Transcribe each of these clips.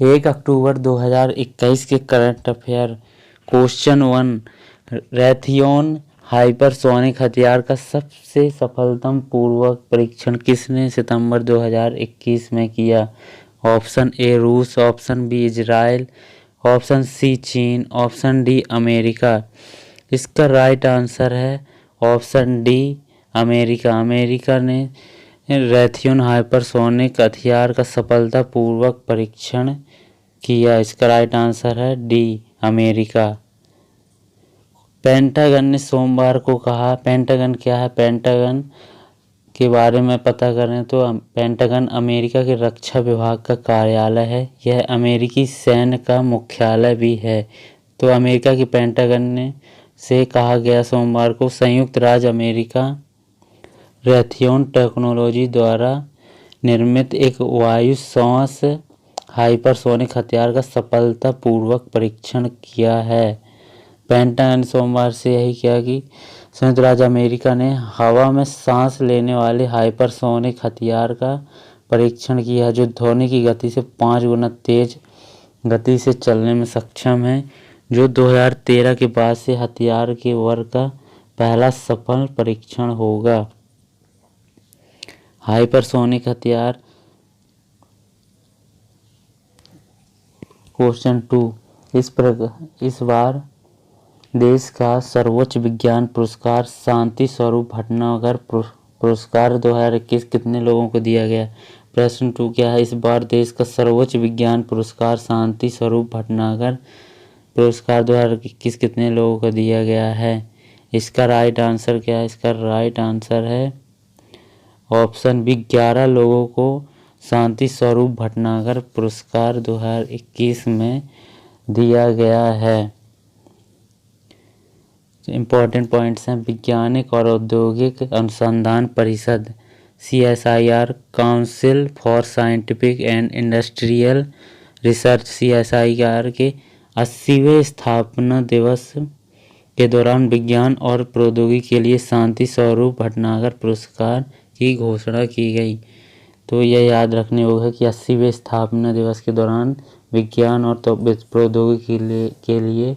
1 अक्टूबर 2021 के current affair. Question 1, रैथियोन hypersonic हथियार का सबसे सफलतम पूर्वक परीक्षण किसने सितंबर 2021 में किया? ऑप्शन ए रूस, option B Israel, option C चीन, ऑप्शन डी अमेरिका। इसका राइट आंसर है ऑप्शन डी अमेरिका। अमेरिका ने रैथियोन हाइपरसोनिक हथियार का सफलतापूर्वक परीक्षण किया। इसका राइट आंसर है डी अमेरिका। पेंटागन ने सोमवार को कहा, पेंटागन क्या है? पेंटागन के बारे में पता करें तो पेंटागन अमेरिका के रक्षा विभाग का कार्यालय है। यह अमेरिकी सैन्य का मुख्यालय भी है। तो अमेरिका की पेंटागन ने से कहा गया सोमवार को संयुक्त राज्य अमेरिका रैथियोन टेक्नोलॉजी द्वारा निर्मित एक वायु श्वास हाइपरसोनिक हथियार का सफलतापूर्वक परीक्षण किया है। पेंटागन सोमवार से यही किया कि संयुक्त राज्य अमेरिका ने हवा में सांस लेने वाले हाइपरसोनिक हथियार का परीक्षण किया जो ध्वनि की गति से 5 गुना तेज गति से चलने में सक्षम है, जो 2013 के बाद से हथियार के वर्ग का पहला सफल परीक्षण होगा। हाइपरसोनिक हथियार। क्वेश्चन 2, इस बार देश का सर्वोच्च विज्ञान पुरस्कार शांति स्वरूप भटनागर पुरस्कार 2021 कितने लोगों को दिया गया? प्रश्न 2 क्या है? इस बार देश का सर्वोच्च विज्ञान पुरस्कार शांति स्वरूप भटनागर पुरस्कार 2021 कितने लोगों को दिया गया है? इसका राइट आंसर क्या है? इसका राइट आंसर है ऑप्शन बी 11 लोगों को शांति स्वरूप भटनागर पुरस्कार 2021 में दिया गया है। इम्पोर्टेंट पॉइंट्स हैं। वैज्ञानिक और औद्योगिक अनुसंधान परिषद CSIR, council for scientific and industrial research CSIR के 80वें स्थापना दिवस के दौरान विज्ञान और प्रौद्योगिकी के लिए शांति स्वरूप भटनागर पुरस्कार की घोषणा की गई। तो यह याद रखने होगा कि 80वें स्थापना दिवस के दौरान विज्ञान और प्रौद्योगिकी के लिए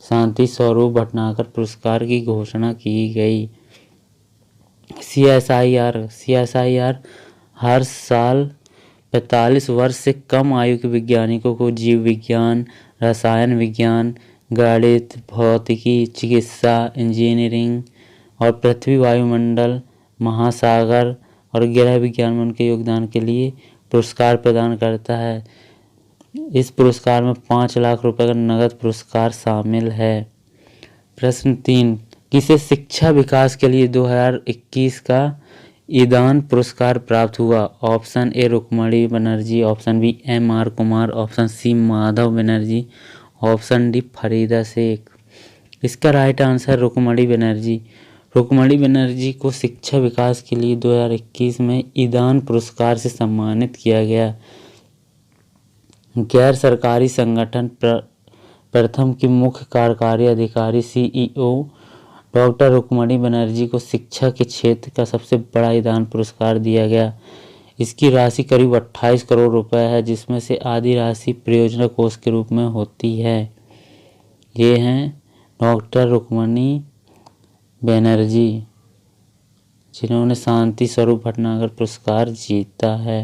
शांति स्वरूप भटनागर पुरस्कार की घोषणा की गई। CSIR हर साल 45 वर्ष से कम आयु के वैज्ञानिकों को जीव विज्ञान, रसायन विज्ञान, गणित, भौतिकी, चिकित्सा, इंजीनियरिंग और पृथ्वी, वायुमंडल, महासागर और ग्रह विज्ञान में उनके योगदान के लिए पुरस्कार प्रदान करता है। इस पुरस्कार में 5 लाख रुपए का नगद पुरस्कार शामिल है। प्रश्न 3, किसे शिक्षा विकास के लिए 2021 का ईदान पुरस्कार प्राप्त हुआ? Option A Rukmini Banerjee, option B MR Kumar, option C Madhav Banerjee, option D Farida Sheikh. इसका राइट आंसर रुक्मणी बनर्जी। रुक्मणी बनर्जी को शिक्षा विकास के लिए 2021 में ईदान पुरस्कार से सम्मानित किया गया। गैर सरकारी संगठन प्रथम की मुख्य कार्यकारी अधिकारी CEO डॉक्टर रुक्मणी बनर्जी को शिक्षा के क्षेत्र का सबसे बड़ा ईदान पुरस्कार दिया गया। इसकी राशि करीब 28 करोड़ रुपए है, जिसमें से आधी राशि परियोजना कोष के रूप में होती है। ये हैं डॉक्टर रुक्मणी बनर्जी, जिन्होंने शांति स्वरूप भटनागर पुरस्कार जीता है।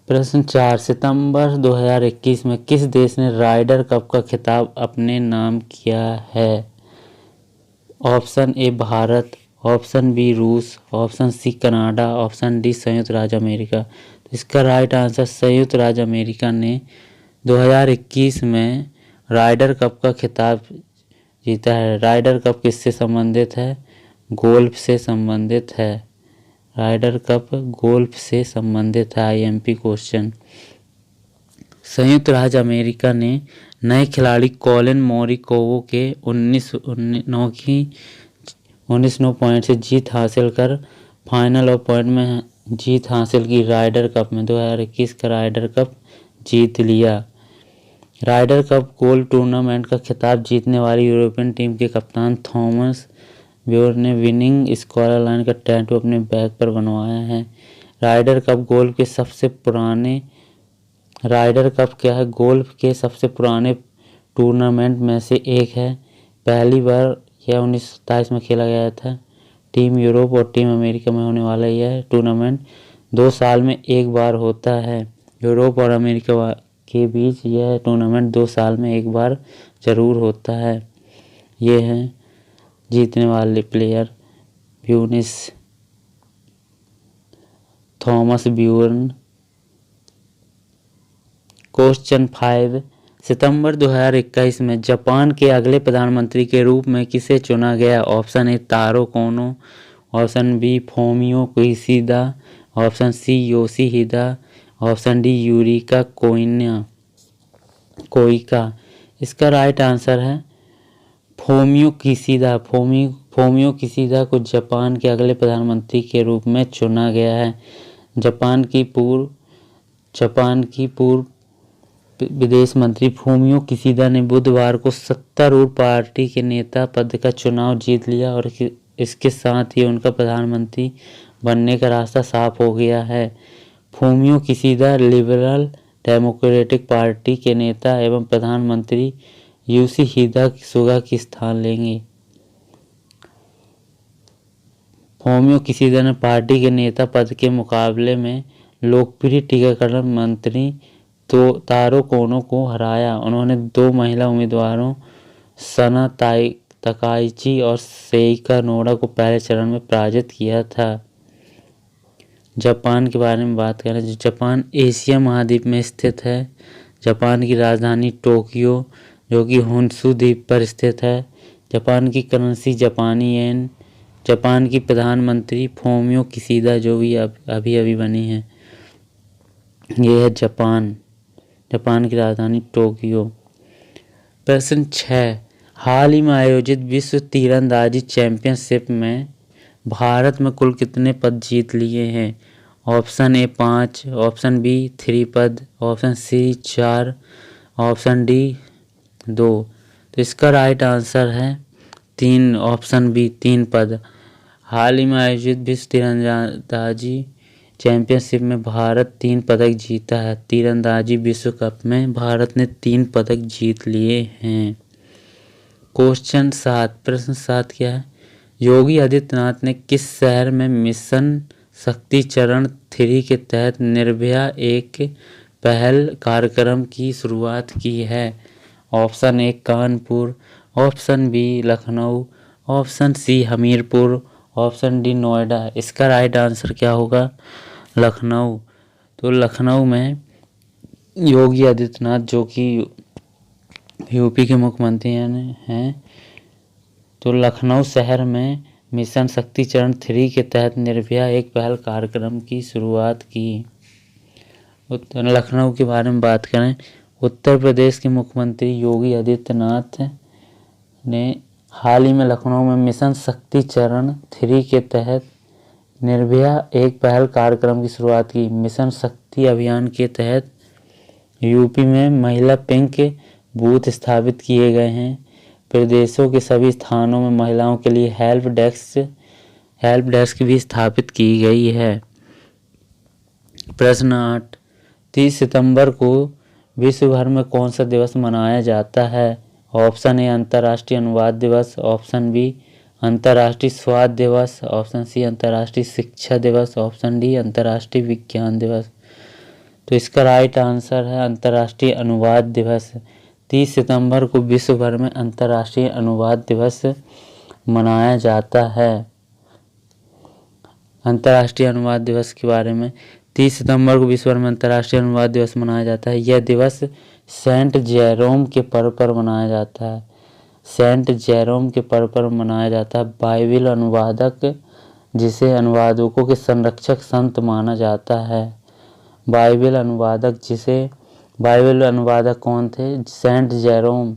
प्रश्न 4, सितंबर 2021 में किस देश ने राइडर कप का खिताब अपने नाम किया है? Option A Bharat, option B रूस, option C Canada, option D संयुक्त राज्य अमेरिका। तो इसका राइट आंसर संयुक्त राज्य अमेरिका ने 2021 में राइडर कप का खिताब जीता है। राइडर कप किससे संबंधित है? गोल्फ से संबंधित है। राइडर कप गोल्फ से संबंधित है। IMP question. संयुक्त राज्य अमेरिका ने नए खिलाड़ी कॉलिन मोरिकोवो के 19 पॉइंट से जीत हासिल कर फाइनल और पॉइंट में जीत हासिल की। राइडर कप में 2021 का राइडर कप जीत लिया। राइडर कप गोल्फ टूर्नामेंट का खिताब जीतने वाली यूरोपियन टीम के कप्तान थॉमस ब्योर ने विनिंग स्कोर लाइन का टैटू अपने बैग पर बनवाया है। राइडर कप गोल्फ के सबसे पुराने राइडर कप क्या है? गोल्फ के सबसे पुराने टूर्नामेंट में से एक है। पहली बार यह 1927 में खेला गया था। टीम यूरोप और टीम अमेरिका में होने वाला यह टूर्नामेंट 2 साल में एक बार होता है। यूरोप और अमेरिका के बीच यह टूर्नामेंट 2 साल में एक बार जरूर होता है। ये हैं जीतने वाले प्लेयर ब्यूनिस, थॉमस ब्यूर्न। क्वेश्चन 5, सितंबर 2021 में जापान के अगले प्रधानमंत्री के रूप में किसे चुना गया? Option A Taro Kono, option B Fumio Kishida, option C Yoshihide, option D Yuriko Koike. इसका राइट आंसर है फोमियो किशिदा। फोमियो किशिदा को जापान के अगले प्रधानमंत्री के रूप में चुना गया है। जापान की पूर्व विदेश मंत्री फोमियो किशिदा ने बुधवार को सत्तारूढ़ पार्टी के नेता पद का चुनाव जीत लिया और इसके साथ ही उनका प्रधानमंत्री बनने का रास्ता साफ हो गया है। Fumio Kishida liberal democratic party के नेता एवं प्रधानमंत्री योशिहिदा सुगा की स्थान लेंगे। फोमियो किशिदा ने पार्टी के नेता पद के मुकाबले में लोकप्रिय टीकाकरण मंत्री तारो कोनो को हराया। उन्होंने 2 महिला उम्मीदवारों सना तकाइची और सेइका नोडा को पहले चरण में पराजित किया था। जापान के बारे में बात करें तो जापान एशिया महाद्वीप में स्थित है। जापान की राजधानी टोक्यो जो कि होन्शु द्वीप पर स्थित है। जापान की करेंसी जापानी येन। जापान की प्रधानमंत्री फोमियो किशिदा जो भी अभी बनी है। ये है जापान की राजधानी टोक्यो। प्रश्न 6, हाल ही में आयोजित विश्व तीरंदाजी चैंपियनशिप में भारत में कुल कितने पद जीत लिए हैं? ऑप्शन ए 5, ऑप्शन बी 3 पद, ऑप्शन सी 4, ऑप्शन डी 2। तो इसका राइट आंसर है 3, ऑप्शन बी 3 पद। हाल ही में आयोजित विश्व तीरंदाजी चैंपियनशिप में भारत 3 पदक जीता है। तीरंदाजी विश्व कप में भारत ने 3 पदक जीत लिए हैं। क्वेश्चन 7, प्रश्न 7 क्या है? योगी आदित्यनाथ ने किस शहर में मिशन शक्ति चरण 3 के तहत निर्भया एक पहल कार्यक्रम की शुरुआत की है? Option A Kanpur, option B Lucknow, option C Hamirpur, option D Noida. इसका राइट आंसर क्या होगा? लखनऊ। तो लखनऊ में योगी आदित्यनाथ जो कि यूपी के मुख्यमंत्री हैं, तो लखनऊ शहर में मिशन शक्ति चरण 3 के तहत निर्भया एक पहल कार्यक्रम की शुरुआत की। लखनऊ के बारे में बात करें, उत्तर प्रदेश के मुख्यमंत्री योगी आदित्यनाथ ने हाल ही में लखनऊ में मिशन शक्ति चरण 3 के तहत निर्भया एक पहल कार्यक्रम की शुरुआत की। मिशन शक्ति अभियान के तहत यूपी में महिला पिंक बूथ स्थापित किए गए हैं। प्रदेशों के सभी स्थानों में महिलाओं के लिए हेल्प डेस्क भी स्थापित की गई है। प्रश्न 8, 30 सितंबर को विश्व भर में कौन सा दिवस मनाया जाता है? ऑप्शन ए अंतर्राष्ट्रीय अनुवाद दिवस, ऑप्शन बी अंतर्राष्ट्रीय स्वास्थ्य दिवस, ऑप्शन सी अंतर्राष्ट्रीय शिक्षा दिवस, ऑप्शन डी अंतर्राष्ट्रीय विज्ञान दिवस। तो इसका राइट आंसर है अंतर्राष्ट्रीय अनुवाद दिवस। 30 सितंबर को विश्व भर में अंतर्राष्ट्रीय अनुवाद दिवस मनाया जाता है। अंतर्राष्ट्रीय अनुवाद दिवस के बारे में, 30 सितंबर को विश्व भर में अंतर्राष्ट्रीय अनुवाद दिवस मनाया जाता है। यह दिवस सेंट जेरोम के पर्व पर मनाया जाता है। सेंट जेरोम के पर्व पर मनाया जाता है। बाइबिल अनुवादक जिसे अनुवादकों के संरक्षक संत माना जाता है। बाइबिल अनुवादक कौन थे? सेंट जेरोम,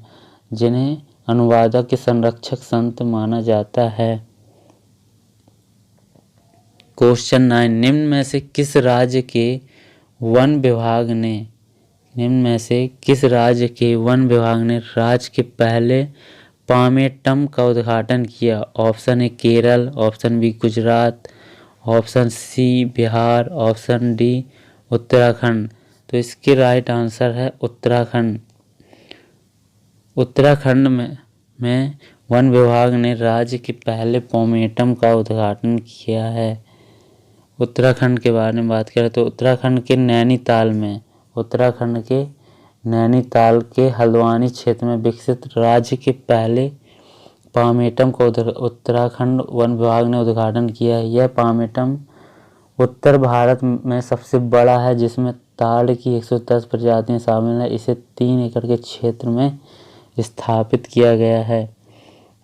जिन्हें अनुवादक के संरक्षक संत माना जाता है। क्वेश्चन 9, निम्न में से किस राज्य के वन विभाग ने राज्य के पहले पामेटम का उद्घाटन किया? Option A Kerala, option B Gujarat, option C Bihar, option D Uttarakhand. तो इसके राइट आंसर है उत्तराखंड। उत्तराखंड में वन विभाग ने राज्य के पहले पोमेटम का उद्घाटन किया है। उत्तराखंड के बारे में बात करें तो उत्तराखंड के नैनीताल के हल्द्वानी क्षेत्र में विकसित राज्य के पहले पामेटम का उत्तराखंड वन विभाग ने उद्घाटन किया है। यह पामेटम उत्तर भारत में सबसे बड़ा है, जिसमें ताड़ की 110 प्रजातियां शामिल हैं। इसे 3 एकड़ के क्षेत्र में स्थापित किया गया है।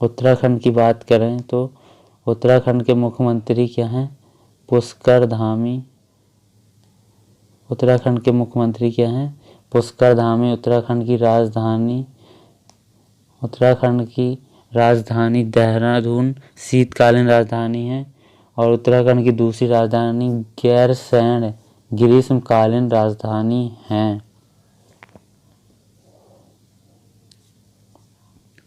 उत्तराखंड की बात करें तो उत्तराखंड के मुख्यमंत्री क्या हैं? पुष्कर धामी। उत्तराखंड के मुख्यमंत्री क्या हैं? पुष्कर धामी। उत्तराखंड की राजधानी देहरादून शीतकालीन राजधानी है और उत्तराखंड की दूसरी राजधानी गैरसैंण ग्रीष्मकालीन राजधानी है।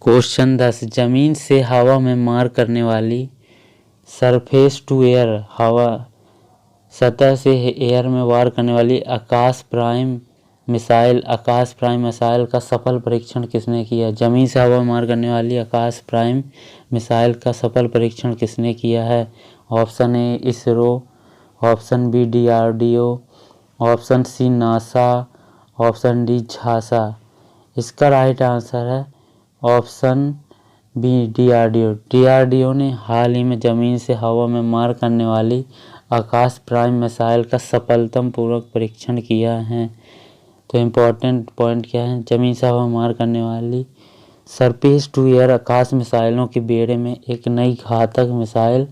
क्वेश्चन 10, जमीन से हवा में मार करने वाली सरफेस टू एयर हवा सतह से एयर में वार करने वाली आकाश प्राइम मिसाइल का सफल परीक्षण किसने किया? जमीन से हवा में मार करने वाली आकाश प्राइम मिसाइल का सफल परीक्षण किसने किया है? Option A ISRO, option B DRDO, option C NASA, option D झांसा। इसका राइट आंसर है ऑप्शन बी DRDO ने हाल ही में जमीन से हवा में मार करने वाली आकाश प्राइम मिसाइल का सफलतापूर्वक परीक्षण किया है। तो इम्पोर्टेंट पॉइंट क्या है? जमीन से हवा में मार करने वाली सरफेस टू एयर आकाश मिसाइलों के बेड़े में एक नई घातक मिसाइल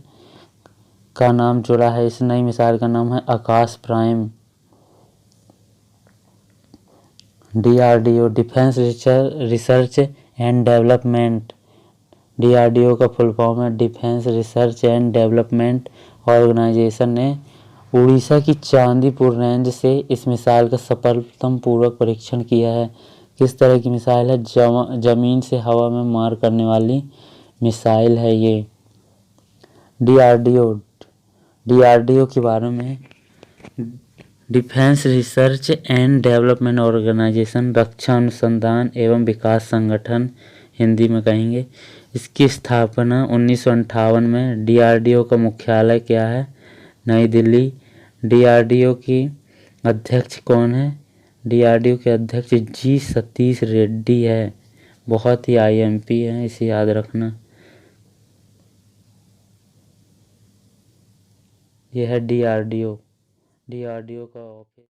का नाम जुड़ा है। इस नई मिसाइल का नाम है Akash prime. DRDO defence research and development. DRDO का फुल फॉर्म है defence research and development organisation ने उड़ीसा की चांदीपुर रेंज से इस मिसाइल का सफलतापूर्वक परीक्षण किया है। किस तरह की मिसाइल है? जमीन से हवा में मार करने वाली मिसाइल है ये। DRDO के बारे में defence research and development organisation रक्षा अनुसंधान एवं विकास संगठन हिंदी में कहेंगे। इसकी स्थापना 1958 में। DRDO का मुख्यालय क्या है? नई दिल्ली। DRDO की अध्यक्ष कौन है? DRDO के अध्यक्ष जी सतीश रेड्डी है। बहुत ही IMP है, इसे याद रखना। यह है DRDO का ऑफिस।